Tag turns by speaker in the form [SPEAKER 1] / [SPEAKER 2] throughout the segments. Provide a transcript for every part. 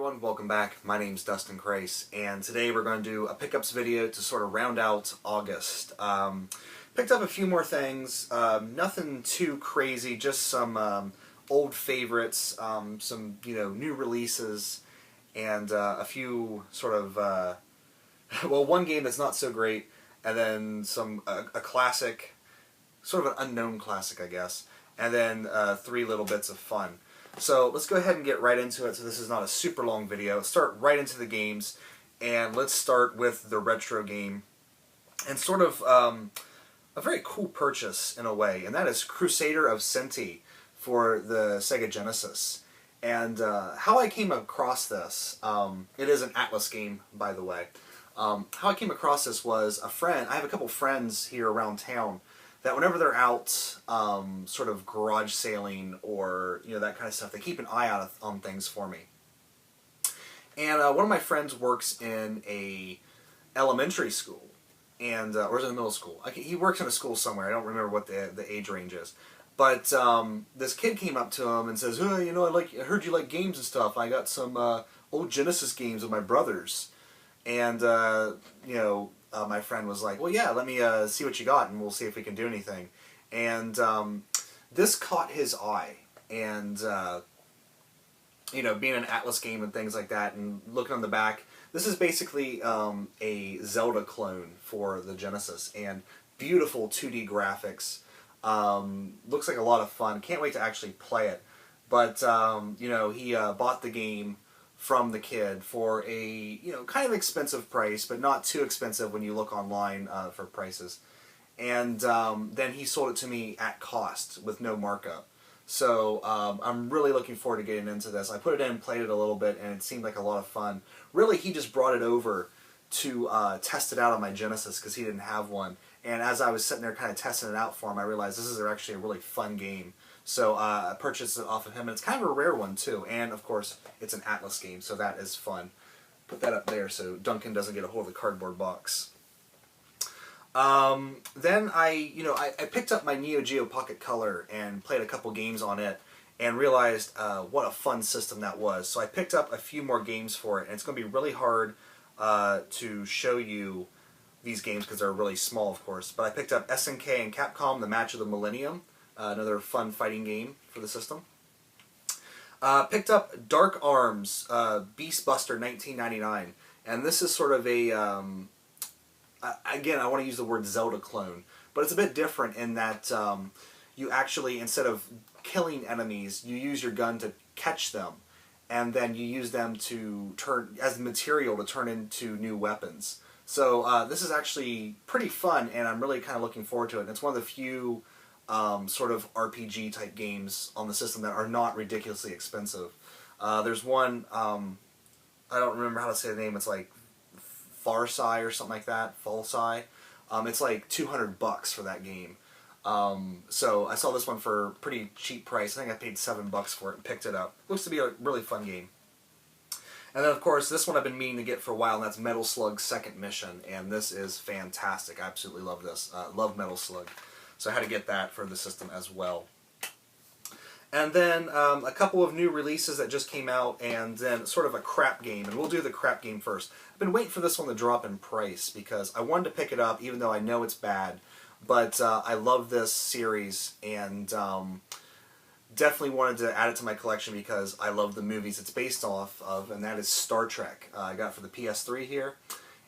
[SPEAKER 1] everyone, welcome back. My name's dustinkreis, and today we're going to do a pickups video to sort of round out August. Picked up a few more things, nothing too crazy, just some old favorites, some new releases, and a few sort of well, one game that's not so great, and then a classic, sort of an unknown classic, I guess, and then three little bits of fun. So let's go ahead and get right into it, so this is not a super long video. Let's start right into the games, and let's start with the retro game, and sort of a very cool purchase in a way, and that is Crusader of Senti for the Sega Genesis. And how I came across this, it is an Atlas game, by the way. How I came across this was a friend. I have a couple friends here around town that whenever they're out sort of garage sailing or that kind of stuff, they keep an eye out on things for me. And one of my friends works in a elementary school, and or is it a middle school? He works in a school somewhere. I don't remember what the age range is. But this kid came up to him and says, "Oh, I heard you like games and stuff. I got some old Genesis games with my brothers." And my friend was like, "Well, yeah, let me see what you got, and we'll see if we can do anything." And this caught his eye, and being an Atlas game and things like that, and looking on the back, this is basically a Zelda clone for the Genesis, and beautiful 2D graphics. Looks like a lot of fun. Can't wait to actually play it. But he bought the game from the kid for a kind of expensive price, but not too expensive when you look online for prices. And then he sold it to me at cost with no markup. So I'm really looking forward to getting into this. I put it in, played it a little bit, and it seemed like a lot of fun. Really, he just brought it over to test it out on my Genesis because he didn't have one. And as I was sitting there kind of testing it out for him, I realized this is actually a really fun game. So I purchased it off of him, and it's kind of a rare one too. And of course, it's an Atlas game, so that is fun. Put that up there so Duncan doesn't get a hold of the cardboard box. Then I picked up my Geo Pocket Color and played a couple games on it, and realized what a fun system that was. So I picked up a few more games for it, and it's going to be really hard to show you these games because they're really small, of course. But I picked up SNK and Capcom, The Match of the Millennium. Another fun fighting game for the system. Picked up Dark Arms, Beast Buster 1999, and this is sort of a, again, I want to use the word Zelda clone, but it's a bit different in that you actually, instead of killing enemies, you use your gun to catch them, and then you use them to turn as material to turn into new weapons. So this is actually pretty fun, and I'm really kind of looking forward to it. And it's one of the few sort of RPG type games on the system that are not ridiculously expensive. There's one, I don't remember how to say the name, it's like Farsai or something like that, Falsai. It's like $200 for that game. So I saw this one for a pretty cheap price. I think I paid $7 for it and picked it up. Looks to be a really fun game. And then, of course, this one I've been meaning to get for a while, and that's Metal Slug Second Mission, and this is fantastic. I absolutely love this. Love Metal Slug. So I had to get that for the system as well. And then a couple of new releases that just came out, and then sort of a crap game, and we'll do the crap game first. I've been waiting for this one to drop in price, because I wanted to pick it up, even though I know it's bad, but I love this series, and definitely wanted to add it to my collection because I love the movies it's based off of, and that is Star Trek. I got it for the PS3 here,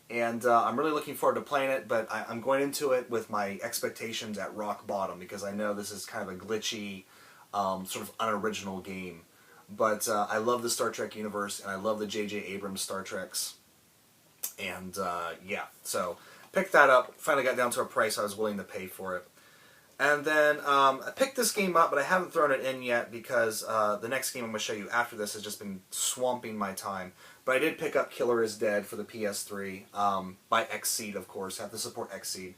[SPEAKER 1] and I'm really looking forward to playing it, but I'm going into it with my expectations at rock bottom because I know this is kind of a glitchy, sort of unoriginal game. But I love the Star Trek universe, and I love the J.J. Abrams Star Treks, and yeah, so picked that up, finally got down to a price I was willing to pay for it. And then I picked this game up, but I haven't thrown it in yet because the next game I'm going to show you after this has just been swamping my time. But I did pick up Killer is Dead for the PS3 by Xseed, of course. I have to support Xseed.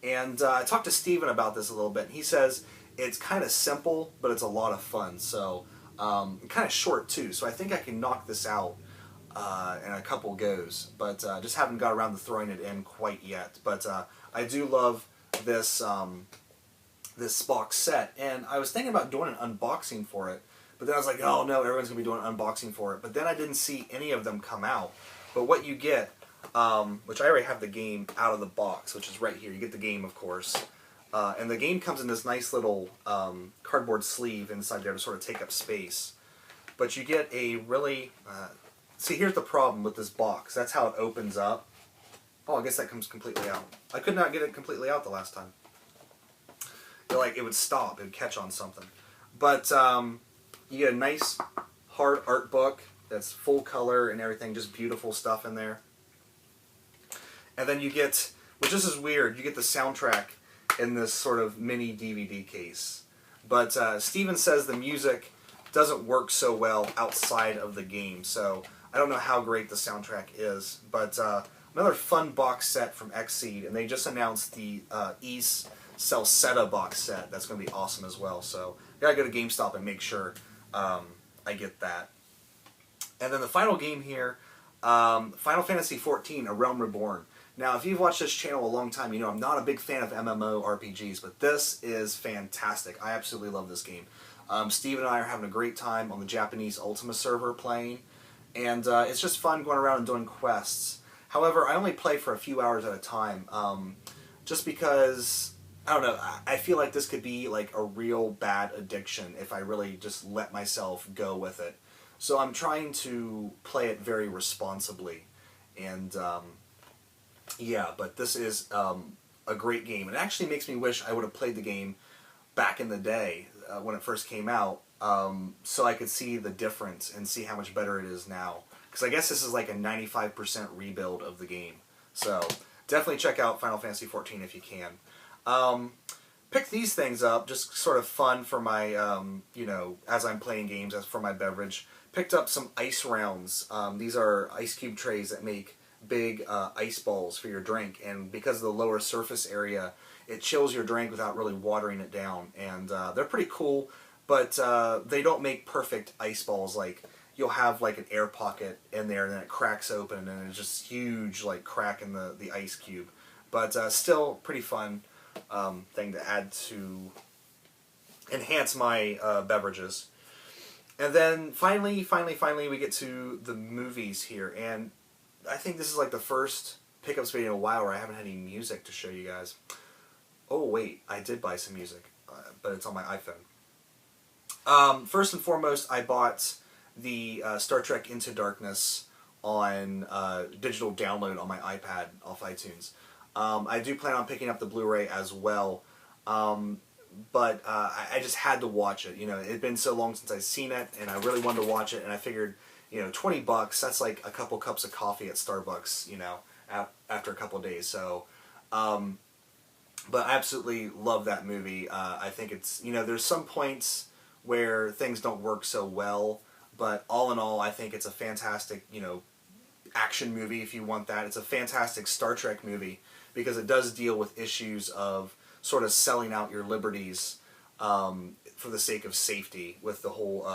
[SPEAKER 1] And I talked to Steven about this a little bit. And he says it's kind of simple, but it's a lot of fun. So kind of short, too. So I think I can knock this out in a couple goes. But just haven't got around to throwing it in quite yet. But I do love this... this box set, and I was thinking about doing an unboxing for it, But then I was like, oh no, everyone's going to be doing an unboxing for it. But then I didn't see any of them come out. But what you get, which I already have the game out of the box, which is right here. You get the game, of course. And the game comes in this nice little cardboard sleeve inside there to sort of take up space. But you get a really... see, here's the problem with this box. That's how it opens up. Oh, I guess that comes completely out. I could not get it completely out the last time. Like, it would stop. It would catch on something. But you get a nice hard art book that's full color and everything. Just beautiful stuff in there. And then you get, which this is weird, you get the soundtrack in this sort of mini DVD case. But Steven says the music doesn't work so well outside of the game. So I don't know how great the soundtrack is. But another fun box set from Xseed. And they just announced the East Salsetta box set. That's going to be awesome as well. So I gotta go to GameStop and make sure I get that. And then the final game here, Final Fantasy XIV, A Realm Reborn. Now, if you've watched this channel a long time, you know I'm not a big fan of MMORPGs, but this is fantastic. I absolutely love this game. Steve and I are having a great time on the Japanese Ultima server playing, and it's just fun going around and doing quests. However, I only play for a few hours at a time, just because, I don't know, I feel like this could be like a real bad addiction if I really just let myself go with it. So I'm trying to play it very responsibly, and yeah, but this is a great game. It actually makes me wish I would have played the game back in the day when it first came out, so I could see the difference and see how much better it is now. Because I guess this is like a 95% rebuild of the game. So definitely check out Final Fantasy XIV if you can. Pick these things up, just sort of fun for my, you know, as I'm playing games, as for my beverage. Picked up some ice rounds. These are ice cube trays that make big ice balls for your drink, and because of the lower surface area, it chills your drink without really watering it down. And they're pretty cool, but they don't make perfect ice balls. Like, you'll have like an air pocket in there, and then it cracks open, and it's just huge, like, crack in the ice cube. But still pretty fun thing to add to enhance my beverages. And then finally, we get to the movies here, and I think this is like the first pickups video in a while where I haven't had any music to show you guys. Oh wait, I did buy some music, but it's on my iPhone. First and foremost, I bought the Star Trek Into Darkness on digital download on my iPad off iTunes. I do plan on picking up the Blu-ray as well, but I just had to watch it. You know, it had been so long since I'd seen it, and I really wanted to watch it, and I figured, you know, $20, that's like a couple cups of coffee at Starbucks, you know, after a couple of days. So, but I absolutely love that movie. I think it's, you know, there's some points where things don't work so well, but all in all, I think it's a fantastic, you know, action movie if you want that. It's a fantastic Star Trek movie because it does deal with issues of sort of selling out your liberties for the sake of safety, with the whole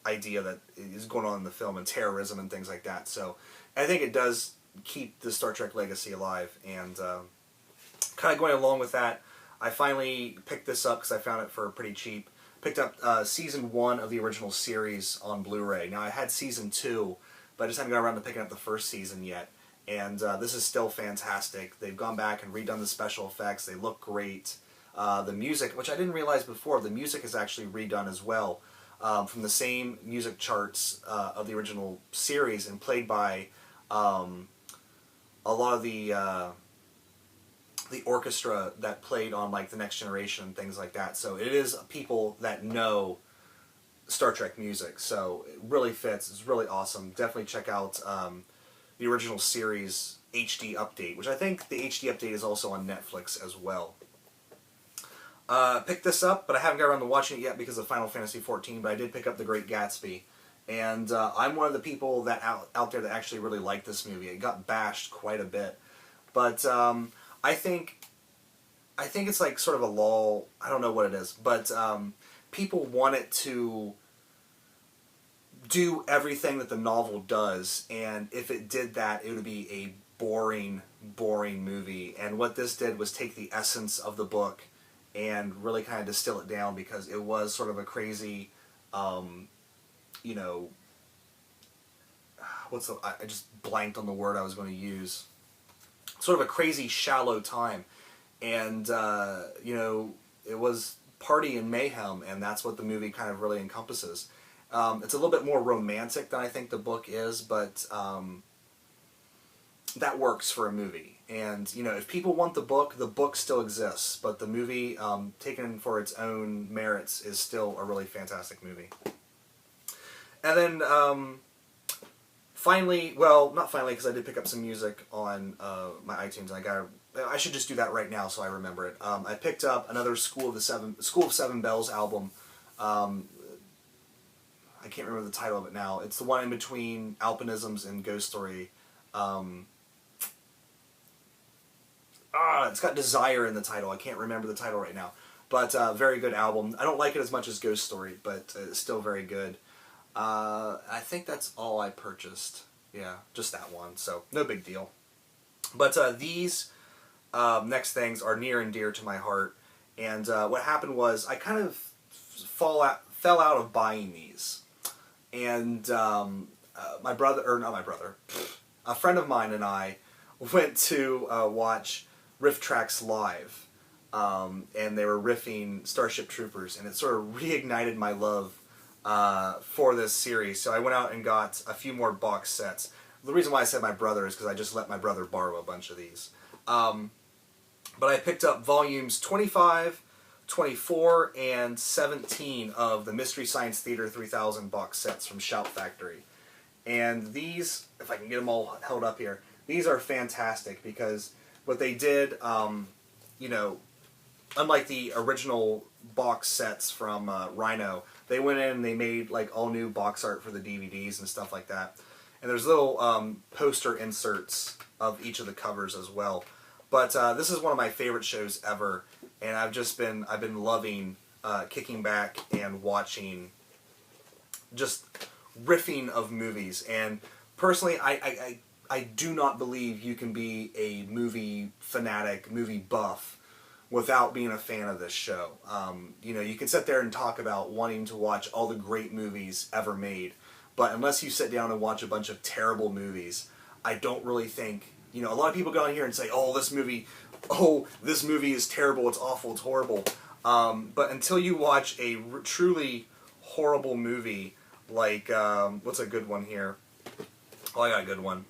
[SPEAKER 1] idea that is going on in the film, and terrorism and things like that. So I think it does keep the Star Trek legacy alive, and kind of going along with that, I finally picked this up because I found it for pretty cheap. Picked up Season 1 of the original series on Blu-ray. Now, I had Season 2, but I just haven't got around to picking up the first season yet. And this is still fantastic. They've gone back and redone the special effects. They look great. The music, which I didn't realize before, the music is actually redone as well, from the same music charts of the original series, and played by a lot of the orchestra that played on like The Next Generation and things like that. So it is people that know Star Trek music, so it really fits. It's really awesome. Definitely check out the original series HD update, which I think the HD update is also on Netflix as well. Picked this up, but I haven't got around to watching it yet because of Final Fantasy XIV, but I did pick up The Great Gatsby. And I'm one of the people that out there that actually really like this movie. It got bashed quite a bit. But I think it's like sort of a lull. I don't know what it is, but people want it to do everything that the novel does, and if it did that, it would be a boring movie. And what this did was take the essence of the book and really kind of distill it down, because it was sort of a crazy you know, I just blanked on the word I was going to use. Sort of a crazy, shallow time. And, you know, it was party and mayhem, and that's what the movie kind of really encompasses. It's a little bit more romantic than I think the book is, but that works for a movie. And, you know, if people want the book still exists, but the movie, taken for its own merits, is still a really fantastic movie. And then, finally, well, not finally, because I did pick up some music on my iTunes, and I should just do that right now so I remember it. I picked up another School of Seven Bells album. I can't remember the title of it now. It's the one in between Alpinisms and Ghost Story. It's got Desire in the title. I can't remember the title right now. But very good album. I don't like it as much as Ghost Story, but it's still very good. I think that's all I purchased. Yeah, just that one. So no big deal. But these next things are near and dear to my heart. And what happened was I kind of fell out of buying these. And my brother, or not my brother, a friend of mine and I went to watch Riff Tracks live. And they were riffing Starship Troopers, and it sort of reignited my love for this series. So I went out and got a few more box sets. The reason why I said my brother is because I just let my brother borrow a bunch of these. But I picked up volumes 25, 24, and 17 of the Mystery Science Theater 3000 box sets from Shout Factory. And these, if I can get them all held up here, these are fantastic because what they did, you know, unlike the original box sets from Rhino, they went in and they made like all new box art for the DVDs and stuff like that. And there's little poster inserts of each of the covers as well. But this is one of my favorite shows ever, and I've been loving kicking back and watching just riffing of movies. And personally, I do not believe you can be a movie fanatic, movie buff, without being a fan of this show. You know, you can sit there and talk about wanting to watch all the great movies ever made, but unless you sit down and watch a bunch of terrible movies, I don't really think, you know, a lot of people go on here and say, oh, this movie is terrible, it's awful, it's horrible. But until you watch a truly horrible movie, like, what's a good one here? Oh, I got a good one.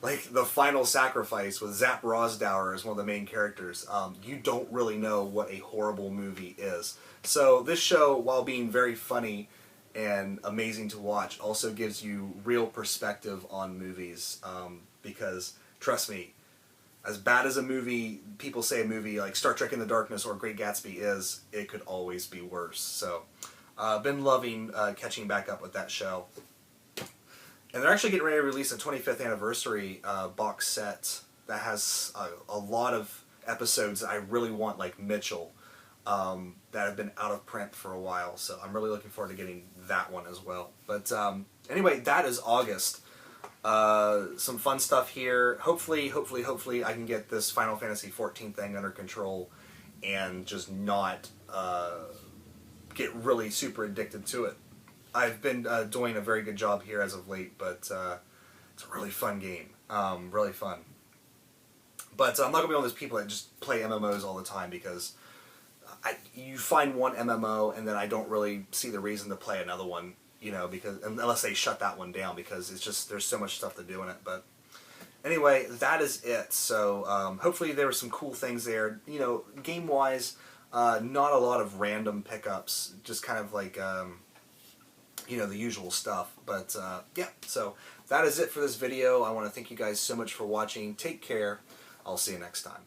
[SPEAKER 1] Like The Final Sacrifice with Zapp Rosdower as one of the main characters. You don't really know what a horrible movie is. So this show, while being very funny and amazing to watch, also gives you real perspective on movies. Because, trust me, as bad as a movie, people say a movie like Star Trek Into Darkness or Great Gatsby is, it could always be worse. So, been loving catching back up with that show. And they're actually getting ready to release a 25th anniversary box set that has a lot of episodes that I really want, like Mitchell, that have been out of print for a while. So I'm really looking forward to getting that one as well. But anyway, that is August. Some fun stuff here. Hopefully I can get this Final Fantasy XIV thing under control and just not get really super addicted to it. I've been doing a very good job here as of late, but it's a really fun game. Really fun. But I'm not going to be one of those people that just play MMOs all the time, because you find one MMO and then I don't really see the reason to play another one, you know, because unless they shut that one down, because it's just, there's so much stuff to do in it. But anyway, that is it. So hopefully there were some cool things there. You know, game-wise, not a lot of random pickups, just kind of like... you know, the usual stuff. But yeah, so that is it for this video. I want to thank you guys so much for watching. Take care. I'll see you next time.